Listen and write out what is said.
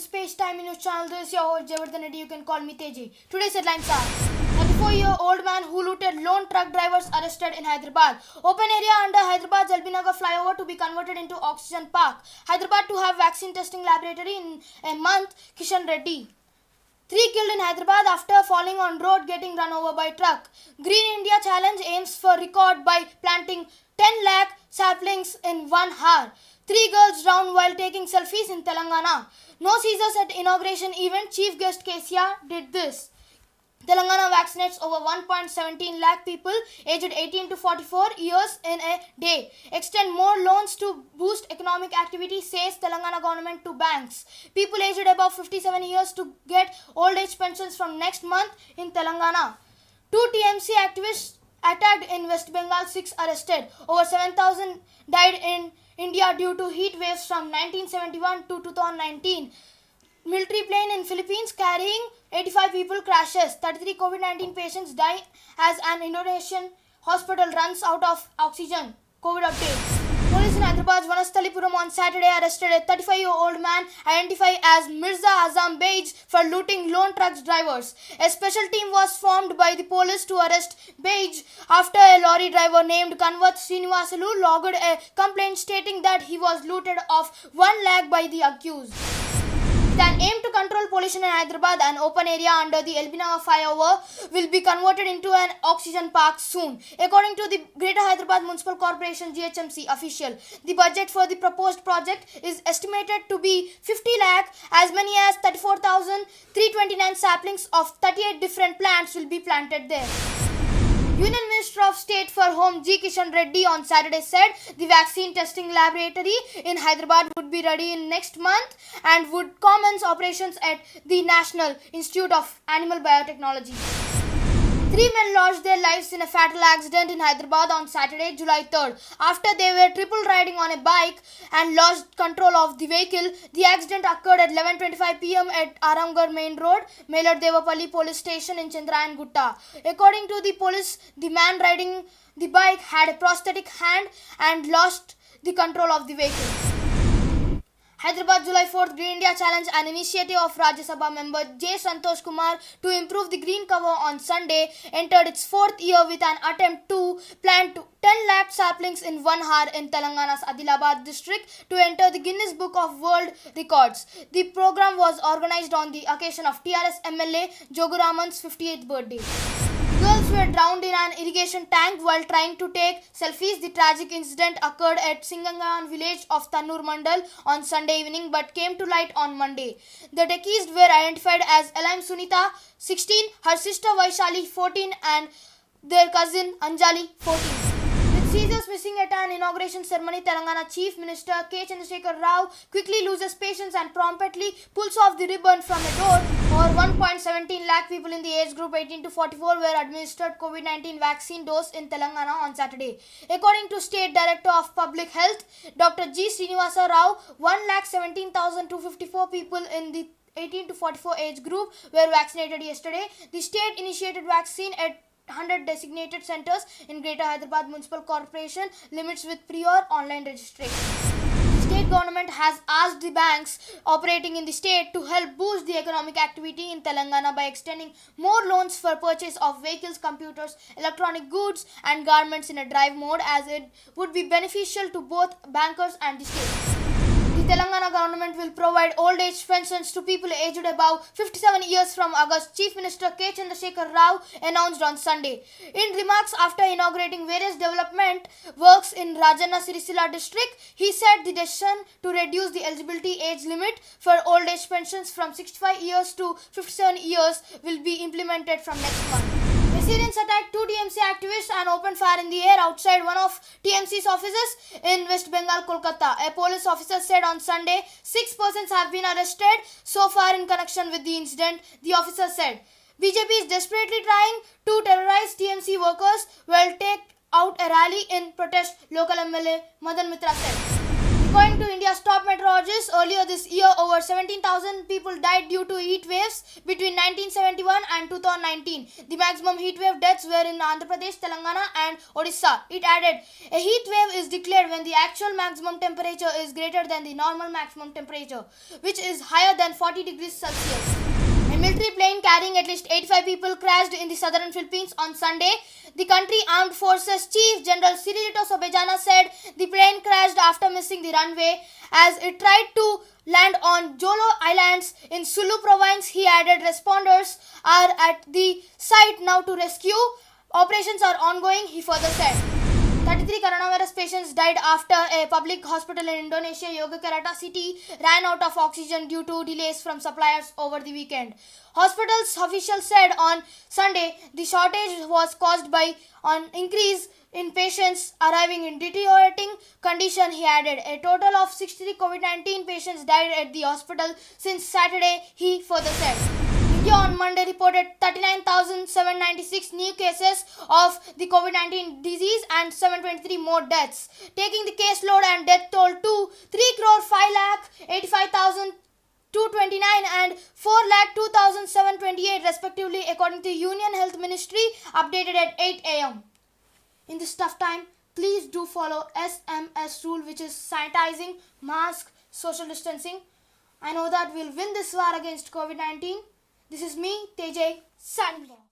Space Time News Channel. This is your host Javardhan Reddy. You can call me Teji. Today's headlines are: 34-year-old man who looted lone truck drivers arrested in Hyderabad. Open area under Hyderabad's Albinagar flyover to be converted into oxygen park. Hyderabad to have vaccine testing laboratory in a month. Kishan Reddy. 3 killed in Hyderabad after falling on road getting run over by truck. Green India Challenge aims for record by planting 10 lakh saplings in 1 hour. 3 girls drowned while taking selfies in Telangana. No seizures at inauguration event. Chief guest KCR did this. Telangana vaccinates over 1.17 lakh people aged 18 to 44 years in a day. Extend more loans to boost economic activity, says Telangana government to banks. People aged above 57 years to get old age pensions from next month in Telangana. 2 TMC activists attacked in West Bengal, 6 arrested. Over 7,000 died in India due to heat waves from 1971 to 2019. Military plane in Philippines carrying 85 people crashes. 33 COVID-19 patients die as an Indonesian hospital runs out of oxygen. COVID update. Police in Hyderabad's Vanasthalipuram on Saturday arrested a 35-year-old man identified as Mirza Azam Beige for looting lone truck drivers. A special team was formed by the police to arrest Beige after a lorry driver named Kanvat Srinivasalu logged a complaint stating that he was looted of 1 lakh by the accused. With an aim to control pollution in Hyderabad, an open area under the Albinagar flyover will be converted into an oxygen park soon. According to the Greater Hyderabad Municipal Corporation GHMC official, the budget for the proposed project is estimated to be 50 lakh. As many as 34,329 saplings of 38 different plants will be planted there. Union Minister of State for Home G. Kishan Reddy on Saturday said the vaccine testing laboratory in Hyderabad would be ready in next month and would commence operations at the National Institute of Animal Biotechnology. 3 men lost their lives in a fatal accident in Hyderabad on Saturday, July 3rd. After they were triple riding on a bike and lost control of the vehicle, the accident occurred at 11:25 p.m. at Aramgarh Main Road, Melur Devapalli Police Station in Chandrayan Gutta. According to the police, the man riding the bike had a prosthetic hand and lost the control of the vehicle. Hyderabad July 4th Green India Challenge, an initiative of Rajya Sabha member J. Santosh Kumar to improve the green cover on Sunday, entered its 4th year with an attempt to plant 10 lakh saplings in 1 hour in Telangana's Adilabad district to enter the Guinness Book of World Records. The program was organized on the occasion of TRS MLA Joguraman's 58th birthday. Girls were drowned in an irrigation tank while trying to take selfies. The tragic incident occurred at Singangaon village of Tannur Mandal on Sunday evening but came to light on Monday. The deceased were identified as Elaim Sunita, 16, her sister Vaishali, 14, and their cousin Anjali, 14. With seizures missing at an inauguration ceremony, Telangana Chief Minister K. Chandrasekhar Rao quickly loses patience and promptly pulls off the ribbon from a door. Over 1.17 lakh people in the age group 18 to 44 were administered COVID-19 vaccine dose in Telangana on Saturday. According to State Director of Public Health, Dr. G. Srinivasa Rao, 1,17,254 people in the 18 to 44 age group were vaccinated yesterday. The state initiated vaccine at 100 designated centers in Greater Hyderabad Municipal Corporation limits with prior online registration. State government has asked the banks operating in the state to help boost the economic activity in Telangana by extending more loans for purchase of vehicles, computers, electronic goods and garments in a drive mode, as it would be beneficial to both bankers and the state. The Telangana government will provide old age pensions to people aged above 57 years from August, Chief Minister K. Chandrasekhar Rao announced on Sunday. In remarks after inaugurating various development works in Rajanna Siricilla district, he said the decision to reduce the eligibility age limit for old age pensions from 65 years to 57 years will be implemented from next month. Assyrians attacked 2 TMC activists and opened fire in the air outside one of TMC's offices in West Bengal, Kolkata. A police officer said on Sunday 6 persons have been arrested so far in connection with the incident. The officer said, BJP is desperately trying to terrorize TMC workers while take out a rally in protest, local MLA Madan Mitra said. The According to India's top meteorologists, earlier this year, over 17,000 people died due to heat waves between 1971 and 2019. The maximum heat wave deaths were in Andhra Pradesh, Telangana and Odisha. It added, a heat wave is declared when the actual maximum temperature is greater than the normal maximum temperature, which is higher than 40 degrees Celsius. A military plane carrying at least 85 people crashed in the southern Philippines on Sunday. The country Armed Forces Chief General Cirilito Sobejana said the plane crashed after missing the runway as it tried to land on Jolo Islands in Sulu province. He added responders are at the site now to rescue. Operations are ongoing, he further said. 33 coronavirus patients died after a public hospital in Indonesia, Yogyakarta city, ran out of oxygen due to delays from suppliers over the weekend. Hospital's officials said on Sunday the shortage was caused by an increase in patients arriving in deteriorating condition. He added a total of 63 COVID-19 patients died at the hospital since Saturday, he further said. India on Monday reported 39,796 new cases of the COVID-19 disease and 723 more deaths, taking the caseload and death toll to 3,585,229 and 4,02,728 respectively, according to Union Health Ministry, updated at 8 a.m. In this tough time, please do follow SMS rule, which is sanitizing, mask, social distancing. I know that we'll win this war against COVID-19. This is me, Tejay, signing off.